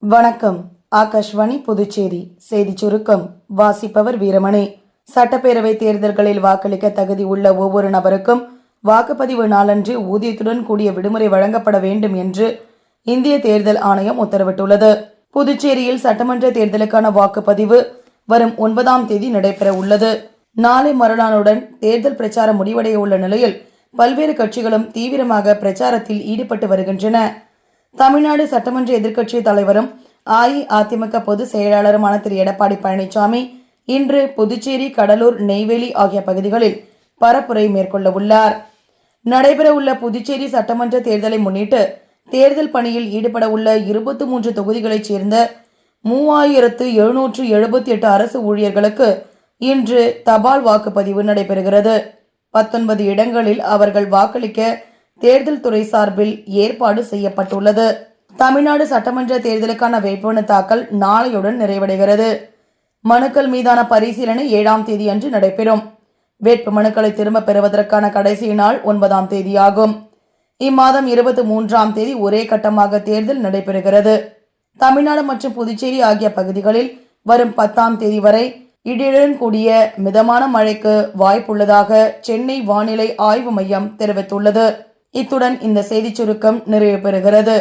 வணக்கம். ஆகாஷ்வாணி புதுச்சேரி செய்திச் சுருக்கம் வாசிப்பவர் வீரமணி. சட்டப்பேரவை தேர்தல்களில் வாக்களிக்க தகுதி உள்ள ஒவ்வொரு நபருக்கும் வாக்குப்பதிவு நாளன்று ஊதியத்துடன் கூடிய விடுமுறை வழங்கப்பட வேண்டும் என்று இந்திய தேர்தல் ஆணையம் உத்தரவிட்டுள்ளது. புதுச்சேரியில் சட்டமன்ற தேர்தலுக்கான வாக்குப்பதிவு வரும் 9ஆம் தேதி நடைபெற உள்ளது. நாளை மறுநாளுடன் தேர்தல் பிரச்சாரம் முடிவடைய உள்ள நிலையில் பல்வேறு கட்சிகளும் தீவிரமாக பிரச்சாரத்தில் ஈடுபட்டு வருகின்றன. தமிழ்நாடு சட்டமன்ற எதிர்க்கட்சி தலைவரும் அஇஅதிமுக பொதுச் செயலாளருமான திரு எடப்பாடி பழனிசாமி இன்று புதுச்சேரி, கடலூர், நெய்வேலி ஆகிய பகுதிகளில் பரப்புரை மேற்கொள்ள உள்ளார். நடைபெறவுள்ள புதுச்சேரி சட்டமன்ற தேர்தலை முன்னிட்டு தேர்தல் பணியில் ஈடுபட உள்ள 23 தொகுதிகளைச் சேர்ந்த 3778 அரசு ஊழியர்களுக்கு இன்று தபால் வாக்குப்பதிவு நடைபெறுகிறது. 19 இடங்களில் அவர்கள் வாக்களிக்க தேர்தல் துறை சார்பில் ஏற்பாடு செய்யப்பட்டுள்ளது. தமிழ்நாடு சட்டமன்ற தேர்தலுக்கான வேட்புமனு தாக்கல் நாளையுடன் நிறைவடைகிறது. மனுக்கள் மீதான பரிசீலனை 7ஆம் தேதி அன்று நடைபெறும். வேட்பு மனுக்களை திரும்ப பெறுவதற்கான கடைசி நாள் 9ஆம் தேதியாகும். இம்மாதம் 23ஆம் தேதி ஒரே கட்டமாக தேர்தல் நடைபெறுகிறது. தமிழ்நாடு மற்றும் புதுச்சேரி ஆகிய பகுதிகளில் வரும் 10ஆம் தேதி வரை இடியுடன் கூடிய மிதமான மழைக்கு வாய்ப்புள்ளதாக சென்னை வானிலை ஆய்வு மையம் தெரிவித்துள்ளது. இத்துடன் இந்த செய்திச் சுருக்கம் நிறைவு பெறுகிறது.